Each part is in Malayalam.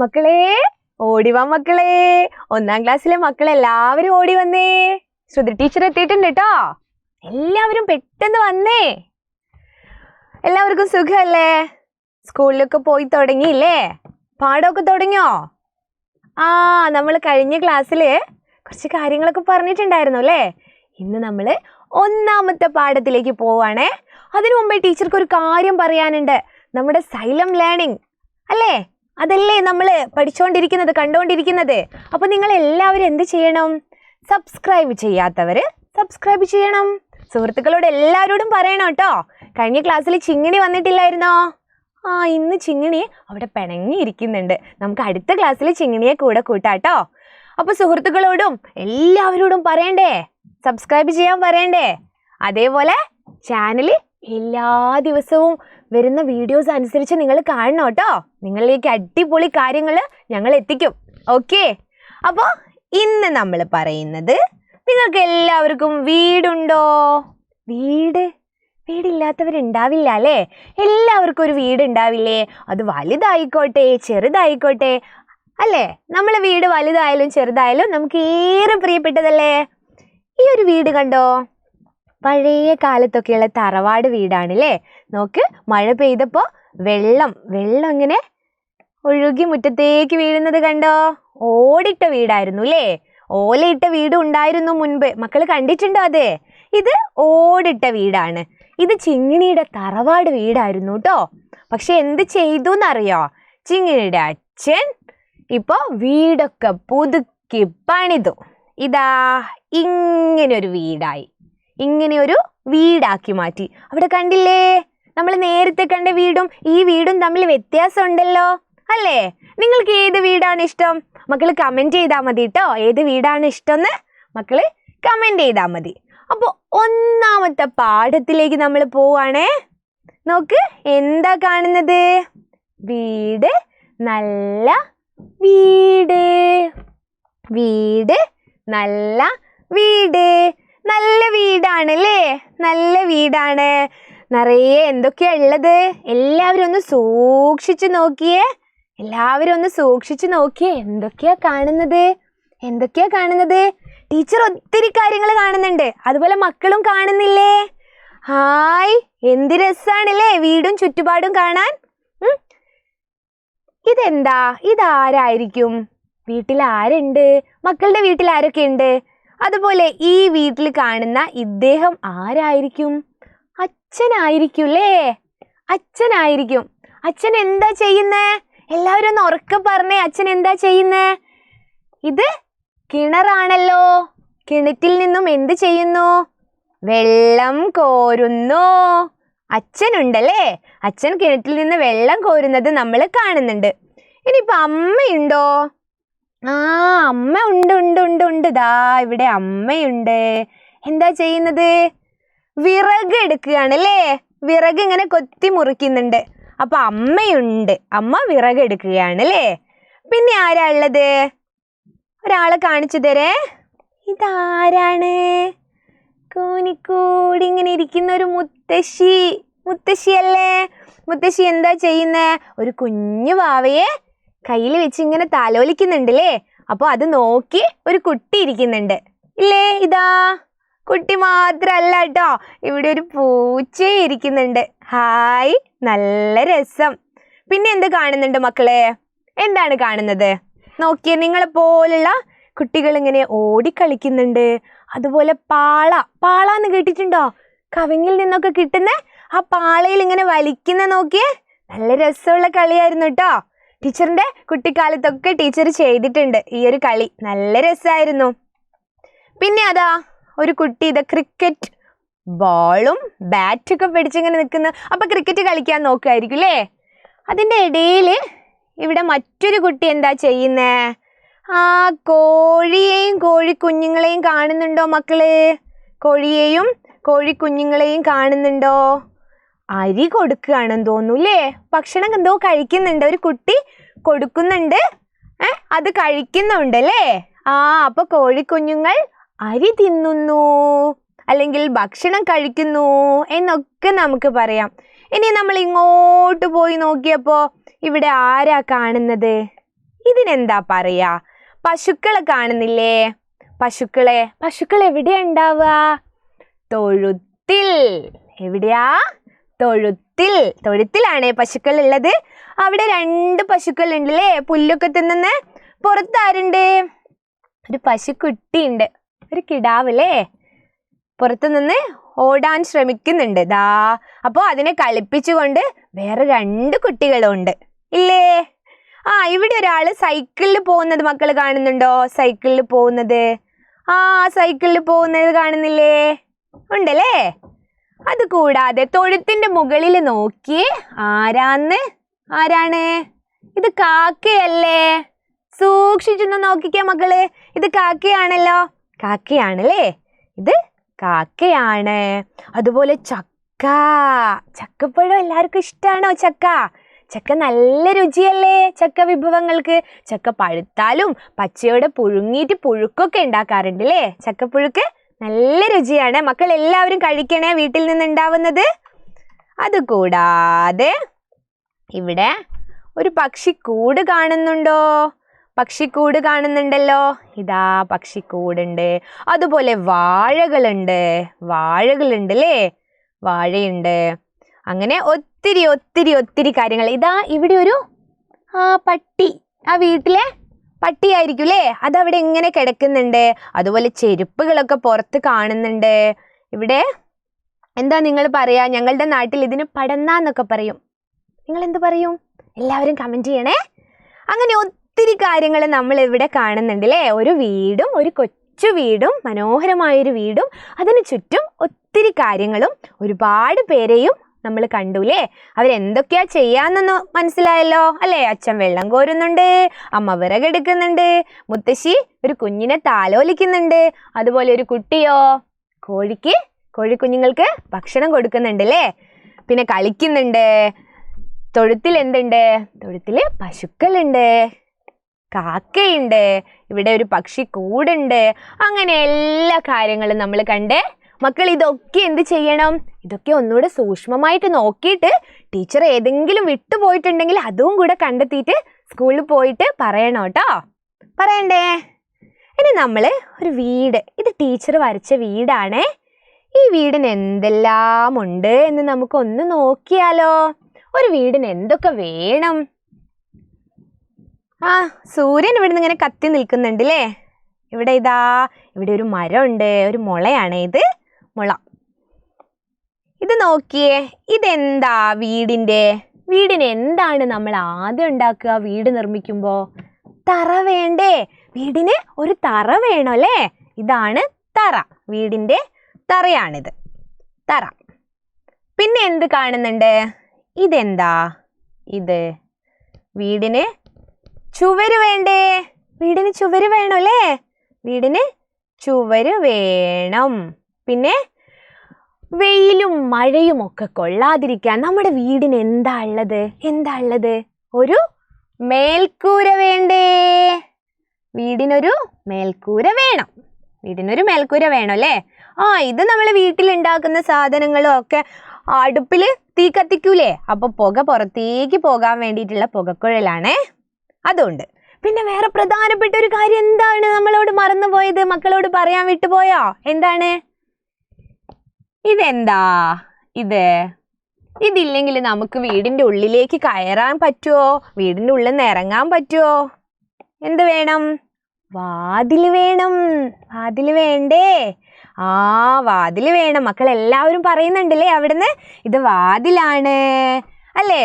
മക്കളെ ഓടിവാ മക്കളെ. 1-ാം ക്ലാസ്സിലെ മക്കളെല്ലാവരും ഓടി വന്നേ. ശ്രുതി ടീച്ചർ എത്തിയിട്ടുണ്ട് കേട്ടോ. എല്ലാവരും പെട്ടെന്ന് വന്നേ. എല്ലാവർക്കും സുഖല്ലേ? സ്കൂളിലൊക്കെ പോയി തുടങ്ങിയില്ലേ? പാഠമൊക്കെ തുടങ്ങിയോ? നമ്മൾ കഴിഞ്ഞ ക്ലാസ്സിൽ കുറച്ച് കാര്യങ്ങളൊക്കെ പറഞ്ഞിട്ടുണ്ടായിരുന്നു അല്ലേ? ഇന്ന് നമ്മൾ 1-ാമത്തെ പാഠത്തിലേക്ക് പോവാണേ. അതിനു മുമ്പേ ടീച്ചർക്ക് ഒരു കാര്യം പറയാനുണ്ട്. നമ്മുടെ സൈലന്റ് ലേണിംഗ് അല്ലേ, അതല്ലേ നമ്മൾ പഠിച്ചുകൊണ്ടിരിക്കുന്നത്, കണ്ടുകൊണ്ടിരിക്കുന്നത്. അപ്പോൾ നിങ്ങൾ എല്ലാവരും എന്ത് ചെയ്യണം? സബ്സ്ക്രൈബ് ചെയ്യാത്തവർ സബ്സ്ക്രൈബ് ചെയ്യണം. സുഹൃത്തുക്കളോട് എല്ലാവരോടും പറയണം കേട്ടോ. കഴിഞ്ഞ ക്ലാസ്സിൽ ചിങ്ങിണി വന്നിട്ടില്ലായിരുന്നോ? ഇന്ന് ചിങ്ങിണി അവിടെ പിണങ്ങിയിരിക്കുന്നുണ്ട്. നമുക്ക് അടുത്ത ക്ലാസ്സിൽ ചിങ്ങിണിയെ കൂടെ കൂട്ടാട്ടോ. അപ്പോൾ സുഹൃത്തുക്കളോടും എല്ലാവരോടും പറയണ്ടേ, സബ്സ്ക്രൈബ് ചെയ്യാൻ പറയണ്ടേ. അതേപോലെ ചാനൽ എല്ലാ ദിവസവും വരുന്ന വീഡിയോസ് അനുസരിച്ച് നിങ്ങൾ കാണണം കേട്ടോ. നിങ്ങളിലേക്ക് അടിപൊളി കാര്യങ്ങൾ ഞങ്ങൾ എത്തിക്കും. ഓക്കെ, അപ്പോൾ ഇന്ന് നമ്മൾ പറയുന്നത്, നിങ്ങൾക്ക് എല്ലാവർക്കും വീടുണ്ടോ? വീടില്ലാത്തവരുണ്ടാവില്ല അല്ലേ? എല്ലാവർക്കും ഒരു വീട് ഉണ്ടാവില്ലേ? അത് വലുതായിക്കോട്ടെ ചെറുതായിക്കോട്ടെ അല്ലേ? നമ്മളെ വീട് വലുതായാലും ചെറുതായാലും നമുക്ക് ഏറെ പ്രിയപ്പെട്ടതല്ലേ? ഈ ഒരു വീട് കണ്ടോ? പഴയ കാലത്തൊക്കെയുള്ള തറവാട് വീടാണല്ലേ. നോക്ക്, മഴ പെയ്തപ്പോൾ വെള്ളം ഇങ്ങനെ ഒഴുകി മുറ്റത്തേക്ക് വീഴുന്നത് കണ്ടോ? ഓടിട്ട വീടായിരുന്നു അല്ലേ? ഓലയിട്ട വീടും ഉണ്ടായിരുന്നു മുൻപ്. മക്കൾ കണ്ടിട്ടുണ്ടോ അത്? ഇത് ഓടിട്ട വീടാണ്. ഇത് ചിങ്ങിണിയുടെ തറവാട് വീടായിരുന്നു കേട്ടോ. പക്ഷെ എന്ത് ചെയ്തു എന്നറിയോ? ചിങ്ങിണിയുടെ അച്ഛൻ ഇപ്പോൾ വീടൊക്കെ പുതുക്കി പണിതു. ഇതാ ഇങ്ങനൊരു വീടായി, ഇങ്ങനെയൊരു വീടാക്കി മാറ്റി. അവിടെ കണ്ടില്ലേ, നമ്മൾ നേരത്തെ കണ്ട വീടും ഈ വീടും തമ്മിൽ വ്യത്യാസം ഉണ്ടല്ലോ അല്ലേ? നിങ്ങൾക്ക് ഏത് വീടാണ് ഇഷ്ടം? മക്കൾ കമൻറ്റ് ചെയ്താൽ മതി കേട്ടോ. ഏത് വീടാണ് ഇഷ്ടമെന്ന് മക്കൾ കമൻറ്റ് ചെയ്താൽ മതി. അപ്പോൾ 1-ാമത്തെ പാഠത്തിലേക്ക് നമ്മൾ പോവാണേ. നോക്ക്, എന്താ കാണുന്നത്? വീട്, നല്ല വീട്. വീട്, നല്ല വീട്. നല്ല വീടാണല്ലേ? നല്ല വീടാണ്. നിറയെ എന്തൊക്കെയാ ഉള്ളത്? എല്ലാവരും ഒന്ന് സൂക്ഷിച്ചു നോക്കിയേ. എന്തൊക്കെയാ കാണുന്നത്? ടീച്ചർ ഒത്തിരി കാര്യങ്ങൾ കാണുന്നുണ്ട്. അതുപോലെ മക്കളും കാണുന്നില്ലേ? ഹായ്, എന്ത് രസാണല്ലേ വീടും ചുറ്റുപാടും കാണാൻ. ഇതെന്താ? ഇതാരായിരിക്കും? വീട്ടിൽ ആരുണ്ട്? മക്കളുടെ വീട്ടിൽ ആരൊക്കെ ഉണ്ട്? അതുപോലെ ഈ വീട്ടിൽ കാണുന്ന ഇദ്ദേഹം ആരായിരിക്കും? അച്ഛനായിരിക്കും. അച്ഛൻ എന്താ ചെയ്യുന്നേ? എല്ലാവരും ഒന്ന് ഉറക്കെ പറഞ്ഞേ, അച്ഛൻ എന്താ ചെയ്യുന്നേ? ഇത് കിണറാണല്ലോ. കിണറ്റിൽ നിന്നും എന്ത് ചെയ്യുന്നു? വെള്ളം കോരുന്നു. അച്ഛനുണ്ടല്ലേ? അച്ഛൻ കിണറ്റിൽ നിന്ന് വെള്ളം കോരുന്നത് നമ്മൾ കാണുന്നുണ്ട്. ഇനിയിപ്പോ അമ്മയുണ്ടോ? അമ്മ ഉണ്ട്. ദാ ഇവിടെ അമ്മയുണ്ട്. എന്താ ചെയ്യുന്നത്? വിറക് എടുക്കുകയാണല്ലേ? വിറക് ഇങ്ങനെ കൊത്തി മുറിക്കുന്നുണ്ട്. അപ്പൊ അമ്മയുണ്ട്. അമ്മ വിറക് എടുക്കുകയാണല്ലേ? പിന്നെ ആരാ ഉള്ളത്? ഒരാളെ കാണിച്ചു തരേ. ഇതാരാണ്? കൂനിക്കൂടി ഇങ്ങനെ ഇരിക്കുന്ന ഒരു മുത്തശ്ശിയല്ലേ? മുത്തശ്ശി എന്താ ചെയ്യുന്നേ? ഒരു കുഞ്ഞു വാവയെ കയ്യിൽ വെച്ച് ഇങ്ങനെ താലോലിക്കുന്നുണ്ടല്ലേ? അപ്പോൾ അത് നോക്കി ഒരു കുട്ടി ഇരിക്കുന്നുണ്ട് ഇല്ലേ? ഇതാ കുട്ടി മാത്രല്ല കേട്ടോ, ഇവിടെ ഒരു പൂച്ച ഇരിക്കുന്നുണ്ട്. ഹായ്, നല്ല രസം. പിന്നെ എന്ത് കാണുന്നുണ്ട് മക്കളെ? എന്താണ് കാണുന്നത്? നോക്കിയേ, നിങ്ങളെ പോലുള്ള കുട്ടികൾ ഇങ്ങനെ ഓടിക്കളിക്കുന്നുണ്ട്. അതുപോലെ പാളാന്ന് കേട്ടിട്ടുണ്ടോ? കവിങ്ങിൽ നിന്നൊക്കെ കിട്ടുന്ന ആ പാളയിൽ ഇങ്ങനെ വലിക്കുന്ന നോക്കിയേ, നല്ല രസമുള്ള കളിയായിരുന്നു കേട്ടോ. ടീച്ചറിന്റെ കുട്ടിക്കാലത്തൊക്കെ ടീച്ചർ ചെയ്തിട്ടുണ്ട് ഈ ഒരു കളി. നല്ല രസമായിരുന്നു. പിന്നെ അതാ ഒരു കുട്ടി ഇത് ക്രിക്കറ്റ് ബോളും ബാറ്റൊക്കെ പിടിച്ചിങ്ങനെ നിൽക്കുന്നു. അപ്പൊ ക്രിക്കറ്റ് കളിക്കാൻ നോക്കുമായിരിക്കും അല്ലേ? അതിൻ്റെ ഇടയിൽ ഇവിടെ മറ്റൊരു കുട്ടി എന്താ ചെയ്യുന്നേ? കോഴിയെയും കോഴിക്കുഞ്ഞുങ്ങളെയും കാണുന്നുണ്ടോ മക്കള്? കോഴിയെയും കോഴിക്കുഞ്ഞുങ്ങളെയും കാണുന്നുണ്ടോ? അരി കൊടുക്കുകയാണെന്ന് തോന്നൂല്ലേ? ഭക്ഷണം എന്തോ കഴിക്കുന്നുണ്ട്. ഒരു കുട്ടി കൊടുക്കുന്നുണ്ട്, അത് കഴിക്കുന്നുണ്ടല്ലേ? അപ്പൊ കോഴിക്കുഞ്ഞുങ്ങൾ അരി തിന്നുന്നു അല്ലെങ്കിൽ ഭക്ഷണം കഴിക്കുന്നു എന്നൊക്കെ നമുക്ക് പറയാം. ഇനി നമ്മൾ ഇങ്ങോട്ട് പോയി നോക്കിയപ്പോൾ ഇവിടെ ആരാ കാണുന്നത്? ഇതിനെന്താ പറയാ? പശുക്കളെ കാണുന്നില്ലേ? പശുക്കൾ എവിടെയാ ഉണ്ടാവുക? തൊഴുത്തിൽ. എവിടെയാ? തൊഴുത്തിലാണ് പശുക്കൾ ഉള്ളത്. അവിടെ 2 പശുക്കൾ ഉണ്ടല്ലേ, പുല്ലൊക്കെ തിന്നുന്ന. പുറത്താരുണ്ട്? ഒരു പശുക്കുട്ടിയുണ്ട്, ഒരു കിടാവല്ലേ, പുറത്തു നിന്ന് ഓടാൻ ശ്രമിക്കുന്നുണ്ട്. അപ്പോ അതിനെ കളിപ്പിച്ചുകൊണ്ട് വേറെ 2 കുട്ടികളും ഉണ്ട് ഇല്ലേ? ഇവിടെ ഒരാള് സൈക്കിളിൽ പോകുന്നത് മക്കൾ കാണുന്നുണ്ടോ? സൈക്കിളിൽ പോകുന്നത് കാണുന്നില്ലേ? ഉണ്ടല്ലേ. അത് കൂടാതെ തൊഴുത്തിന്റെ മുകളിൽ നോക്കി ആരാണ്? ഇത് കാക്കയല്ലേ? സൂക്ഷിച്ചൊന്ന് നോക്കിക്കേ മക്കള്, ഇത് കാക്കയാണല്ലോ. കാക്കയാണല്ലേ, ഇത് കാക്കയാണ്. അതുപോലെ ചക്കപ്പഴം എല്ലാവർക്കും ഇഷ്ടാണോ? ചക്ക നല്ല രുചിയല്ലേ ചക്ക വിഭവങ്ങൾക്ക്. ചക്ക പഴുത്താലും പച്ചയോടെ പുഴുങ്ങിയിട്ട് പുഴുക്കൊക്കെ ഉണ്ടാക്കാറുണ്ട് അല്ലേ? ചക്കപ്പുഴുക്ക് നല്ല രുചിയാണ്. മക്കൾ എല്ലാവരും കഴിക്കണേ, വീട്ടിൽ നിന്നുണ്ടാവുന്നത്. അതുകൂടാതെ ഇവിടെ ഒരു പക്ഷിക്കൂട് കാണുന്നുണ്ടോ? പക്ഷിക്കൂട് കാണുന്നുണ്ടല്ലോ. ഇതാ പക്ഷിക്കൂടുണ്ട്. അതുപോലെ വാഴകളുണ്ട് അല്ലേ? വാഴയുണ്ട്. അങ്ങനെ ഒത്തിരി കാര്യങ്ങൾ. ഇതാ ഇവിടെ ഒരു പട്ടി, വീട്ടിലെ പട്ടിയായിരിക്കും അല്ലേ? അതവിടെ ഇങ്ങനെ കിടക്കുന്നുണ്ട്. അതുപോലെ ചെരുപ്പുകളൊക്കെ പുറത്ത് കാണുന്നുണ്ട്. ഇവിടെ എന്താ നിങ്ങൾ പറയാ? ഞങ്ങളുടെ നാട്ടിൽ ഇതിന് പടന്നാന്നൊക്കെ പറയും. നിങ്ങൾ എന്ത് പറയും? എല്ലാവരും കമന്റ് ചെയ്യണേ. അങ്ങനെ ഒത്തിരി കാര്യങ്ങൾ നമ്മൾ ഇവിടെ കാണുന്നുണ്ട് അല്ലേ? ഒരു വീടും, ഒരു കൊച്ചു വീടും, മനോഹരമായൊരു വീടും, അതിന് ചുറ്റും ഒത്തിരി കാര്യങ്ങളും ഒരുപാട് പേരെയും നമ്മൾ കണ്ടുല്ലേ? അവരെന്തൊക്കെയാ ചെയ്യാന്നൊന്ന് മനസ്സിലായല്ലോ അല്ലേ? അച്ഛൻ വെള്ളം കോരുന്നുണ്ട്, അമ്മ വിറകെടുക്കുന്നുണ്ട്, മുത്തശ്ശി ഒരു കുഞ്ഞിനെ താലോലിക്കുന്നുണ്ട്. അതുപോലെ ഒരു കുട്ടിയോ കോഴിക്കുഞ്ഞുങ്ങൾക്ക് ഭക്ഷണം കൊടുക്കുന്നുണ്ട് അല്ലേ? പിന്നെ കളിക്കുന്നുണ്ട്. തൊഴുത്തിൽ എന്തുണ്ട്? തൊഴുത്തില് പശുക്കളുണ്ട്, കാക്കയുണ്ട്, ഇവിടെ ഒരു പക്ഷിക്കൂടുണ്ട്. അങ്ങനെ എല്ലാ കാര്യങ്ങളും നമ്മൾ കണ്ടേ. മക്കൾ ഇതൊക്കെ എന്ത് ചെയ്യണം? ഇതൊക്കെ ഒന്നുകൂടെ സൂക്ഷ്മമായിട്ട് നോക്കിയിട്ട് ടീച്ചർ ഏതെങ്കിലും വിട്ടുപോയിട്ടുണ്ടെങ്കിൽ അതും കൂടെ കണ്ടെത്തിയിട്ട് സ്കൂളിൽ പോയിട്ട് പറയണം കേട്ടോ. പറയണ്ടേ? ഇനി നമ്മൾ ഒരു വീട്, ഇത് ടീച്ചർ വരച്ച വീടാണേ. ഈ വീടിന് എന്തെല്ലാം ഉണ്ട് എന്ന് നമുക്കൊന്ന് നോക്കിയാലോ? ഒരു വീടിന് എന്തൊക്കെ വേണം? സൂര്യൻ ഇവിടുന്ന് ഇങ്ങനെ കത്തി നിൽക്കുന്നുണ്ട് അല്ലേ? ഇവിടെ ഒരു മരമുണ്ട്, ഒരു മുളയാണ് ഇത്, മുള. ഇത് നോക്കിയേ, ഇതെന്താ? വീടിന് എന്താണ് നമ്മൾ ആദ്യം ഉണ്ടാക്കുക? വീട് നിർമ്മിക്കുമ്പോ തറ വേണ്ടേ? വീടിന് ഒരു തറ വേണം അല്ലേ? ഇതാണ് തറ, വീടിന്റെ തറയാണിത്, തറ. പിന്നെ എന്ത് കാണുന്നുണ്ട്? ഇതെന്താ? ഇത് വീടിന് ചുവര് വേണ്ടേ? വീടിന് ചുവര് വേണം അല്ലേ? വീടിന് ചുവര് വേണം. പിന്നെ വെയിലും മഴയും ഒക്കെ കൊള്ളാതിരിക്കാൻ നമ്മുടെ വീടിന് എന്താ ഉള്ളത്? ഒരു മേൽക്കൂര വേണ്ടേ? വീടിനൊരു മേൽക്കൂര വേണം. അല്ലേ? ഇത് നമ്മൾ വീട്ടിലുണ്ടാക്കുന്ന സാധനങ്ങളും ഒക്കെ അടുപ്പിൽ തീ കത്തിക്കൂലേ? അപ്പൊ പുക പുറത്തേക്ക് പോകാൻ വേണ്ടിയിട്ടുള്ള പുകക്കുഴലാണേ, അതുകൊണ്ട്. പിന്നെ വേറെ പ്രധാനപ്പെട്ട ഒരു കാര്യം എന്താണ് നമ്മളോട് മറന്നുപോയത്? മക്കളോട് പറയാൻ വിട്ടുപോയോ? എന്താണ്? ഇതെന്താ? ഇതില്ലെങ്കിൽ നമുക്ക് വീടിന്റെ ഉള്ളിലേക്ക് കയറാൻ പറ്റുമോ? വീടിന്റെ ഉള്ളിൽ നിന്ന് ഇറങ്ങാൻ പറ്റുമോ? എന്ത് വേണം? വാതില് വേണം. വാതില് വേണ്ടേ? വാതില് വേണം. മക്കൾ എല്ലാവരും പറയുന്നുണ്ടല്ലേ അവിടുന്ന്? ഇത് വാതിലാണ് അല്ലേ?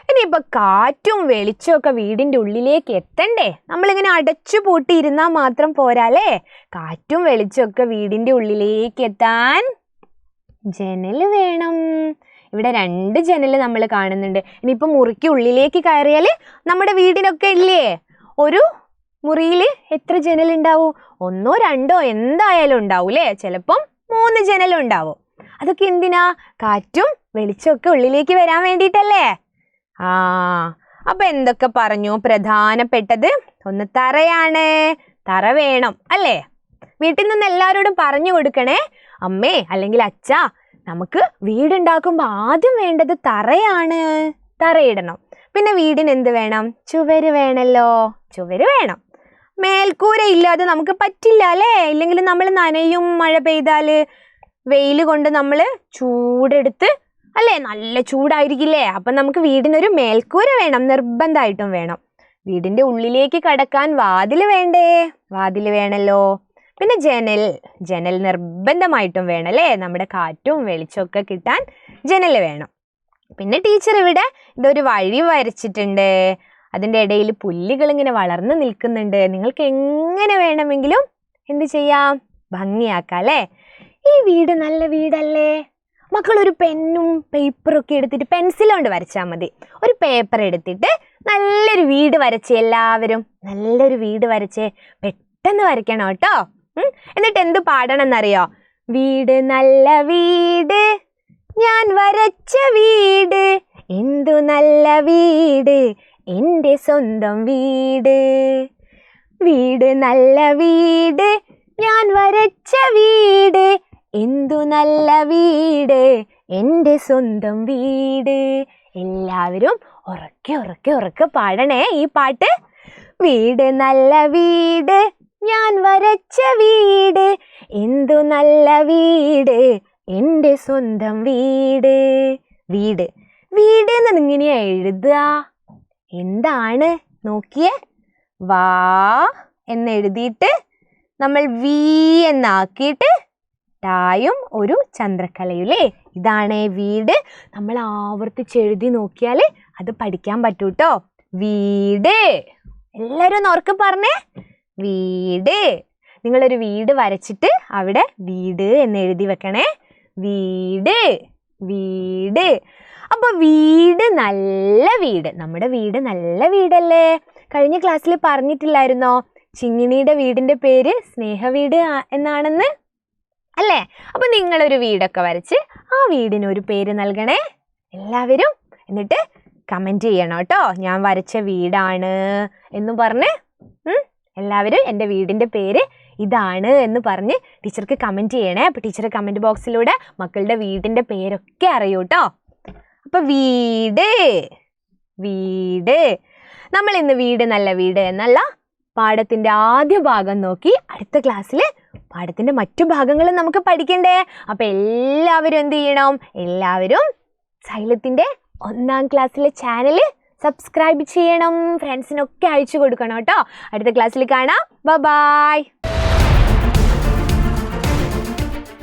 ഇനിയിപ്പോൾ കാറ്റും വെളിച്ചമൊക്കെ വീടിന്റെ ഉള്ളിലേക്ക് എത്തണ്ടേ? നമ്മളിങ്ങനെ അടച്ചു പൂട്ടിയിരുന്നാൽ മാത്രം പോരാല്ലേ? കാറ്റും വെളിച്ചമൊക്കെ വീടിന്റെ ഉള്ളിലേക്ക് എത്താൻ ജനൽ വേണം. ഇവിടെ 2 ജനൽ നമ്മൾ കാണുന്നുണ്ട്. ഇനിയിപ്പോൾ മുറിക്ക് ഉള്ളിലേക്ക് കയറിയാൽ നമ്മുടെ വീടിനൊക്കെ ഇല്ലേ, ഒരു മുറിയിൽ എത്ര ജനൽ ഉണ്ടാവും? 1 2 എന്തായാലും ഉണ്ടാവും അല്ലേ? ചിലപ്പം 3 ജനലും ഉണ്ടാവും. അതൊക്കെ എന്തിനാ? കാറ്റും വെളിച്ചമൊക്കെ ഉള്ളിലേക്ക് വരാൻ വേണ്ടിയിട്ടല്ലേ? അപ്പൊ എന്തൊക്കെ പറഞ്ഞു? പ്രധാനപ്പെട്ടത് ഒന്ന് തറയാണ്. തറ വേണം അല്ലേ? വീട്ടിൽ നിന്ന് എല്ലാവരോടും പറഞ്ഞു കൊടുക്കണേ, അമ്മേ അല്ലെങ്കിൽ അച്ഛാ, നമുക്ക് വീടുണ്ടാക്കുമ്പോൾ ആദ്യം വേണ്ടത് തറയാണ്. തറയിടണം. പിന്നെ വീടിന് എന്ത് വേണം? ചുവര് വേണമല്ലോ. ചുവര് വേണം. മേൽക്കൂര ഇല്ലാതെ നമുക്ക് പറ്റില്ല അല്ലേ? ഇല്ലെങ്കിൽ നമ്മൾ നനയും. മഴ പെയ്താൽ വെയിൽ കൊണ്ട് നമ്മൾ ചൂടെടുത്ത് അല്ലേ, നല്ല ചൂടായിരിക്കില്ലേ? അപ്പം നമുക്ക് വീടിനൊരു മേൽക്കൂര വേണം, നിർബന്ധമായിട്ടും വേണം. വീടിൻ്റെ ഉള്ളിലേക്ക് കടക്കാൻ വാതിൽ വേണ്ടേ? വാതിൽ വേണമല്ലോ. പിന്നെ ജനൽ നിർബന്ധമായിട്ടും വേണം അല്ലേ? നമ്മുടെ കാറ്റും വെളിച്ചമൊക്കെ കിട്ടാൻ ജനൽ വേണം. പിന്നെ ടീച്ചർ ഇവിടെ ഇതൊരു വഴി വരച്ചിട്ടുണ്ട്. അതിൻ്റെ ഇടയിൽ പുല്ലുകൾ ഇങ്ങനെ വളർന്നു നിൽക്കുന്നുണ്ട്. നിങ്ങൾക്ക് എങ്ങനെ വേണമെങ്കിലും എന്ത് ചെയ്യാം? ഭംഗിയാക്കാം അല്ലേ? ഈ വീട് നല്ല വീടല്ലേ? മക്കളൊരു പെന്നും പേപ്പറും ഒക്കെ എടുത്തിട്ട് പെൻസിൽ കൊണ്ട് വരച്ചാൽ മതി. ഒരു പേപ്പർ എടുത്തിട്ട് നല്ലൊരു വീട് വരച്ചേ. എല്ലാവരും നല്ലൊരു വീട് വരച്ചേ. പെട്ടെന്ന് വരയ്ക്കണം കേട്ടോ. എന്നിട്ട് എന്ത് പാടണം എന്നറിയോ? വീട് നല്ല വീട്, ഞാൻ വരച്ച വീട്, എന്തു നല്ല വീട്, എൻ്റെ സ്വന്തം വീട്. വീട് നല്ല വീട്, ഞാൻ വരച്ച വീട്, എന്തു നല്ല വീട്, എൻ്റെ സ്വന്തം വീട്. എല്ലാവരും ഉറക്കെ ഉറക്കെ ഉറക്കെ പാടണേ ഈ പാട്ട്. വീട് നല്ല വീട്, ഞാൻ വരച്ച വീട്, എന്തു നല്ല വീട്, എൻ്റെ സ്വന്തം വീട്. വീട് വീട് എന്ന് ഇങ്ങനെയാ എഴുതുക. എന്താണ് നോക്കിയേ? വാ എന്നെഴുതിയിട്ട് നമ്മൾ വീ എന്നാക്കിയിട്ട് ടായും ഒരു ചന്ദ്രക്കലയില്ലേ, ഇതാണ് വീട്. നമ്മൾ ആവർത്തിച്ചെഴുതി നോക്കിയാൽ അത് പഠിക്കാൻ പറ്റൂ കേട്ടോ. വീട്. എല്ലാവരും ഒന്ന് ഉറക്കെ പറഞ്ഞേ, വീട്. നിങ്ങളൊരു വീട് വരച്ചിട്ട് അവിടെ വീട് എന്ന് എഴുതി വെക്കണേ. വീട് വീട്. അപ്പോൾ വീട് നല്ല വീട്, നമ്മുടെ വീട് നല്ല വീടല്ലേ? കഴിഞ്ഞ ക്ലാസ്സിൽ പറഞ്ഞിട്ടില്ലായിരുന്നോ ചിങ്ങിണിയുടെ വീടിൻ്റെ പേര് സ്നേഹവീട് എന്നാണെന്ന് അല്ലേ? അപ്പോൾ നിങ്ങളൊരു വീടൊക്കെ വരച്ച് ആ വീടിനൊരു പേര് നൽകണേ എല്ലാവരും. എന്നിട്ട് കമൻറ്റ് ചെയ്യണം കേട്ടോ. ഞാൻ വരച്ച വീടാണ് എന്ന് പറഞ്ഞ് എല്ലാവരും എൻ്റെ വീടിൻ്റെ പേര് ഇതാണ് എന്ന് പറഞ്ഞ് ടീച്ചർക്ക് കമൻറ്റ് ചെയ്യണേ. അപ്പോൾ ടീച്ചർ കമൻറ്റ് ബോക്സിലൂടെ മക്കളുടെ വീടിൻ്റെ പേരൊക്കെ അറിയൂ കേട്ടോ. അപ്പോൾ വീട് വീട്. നമ്മൾ ഇന്ന് വീട് നല്ല വീട് എന്നുള്ള പാഠത്തിൻ്റെ ആദ്യ ഭാഗം നോക്കി. അടുത്ത ക്ലാസ്സിൽ പാഠത്തിൻ്റെ മറ്റു ഭാഗങ്ങളും നമുക്ക് പഠിക്കണ്ടേ? അപ്പോൾ എല്ലാവരും എന്ത് ചെയ്യണം? എല്ലാവരും സൈലത്തിൻ്റെ 1ാം ക്ലാസ്സിലെ ചാനൽ സബ്സ്ക്രൈബ് ചെയ്യണം. ഫ്രണ്ട്സിനൊക്കെ അയച്ചു കൊടുക്കണം കേട്ടോ. അടുത്ത ക്ലാസ്സിൽ കാണാം. ബൈ.